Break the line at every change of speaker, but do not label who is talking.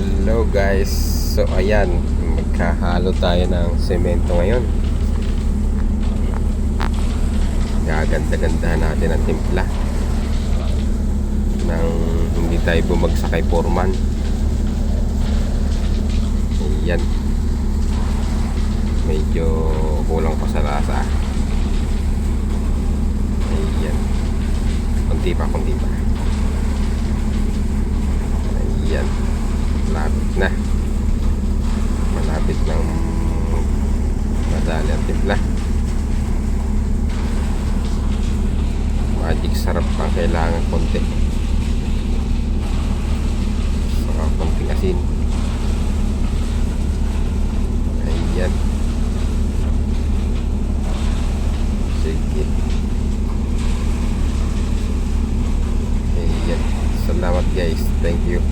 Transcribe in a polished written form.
Hello guys. So ayan, magkahalo tayo ng semento ngayon. Gaganda-gandahan natin ang timpla nang hindi tayo bumagsak kay foreman. Ayan, medyo kulang pa sa lasa. Ayan, kunti pa. Ayan, malapit ng madali ang timpla. Magic sarap ang kailangan, konti saka konting asin. Ayan, sige. Ayan, salamat guys, thank you.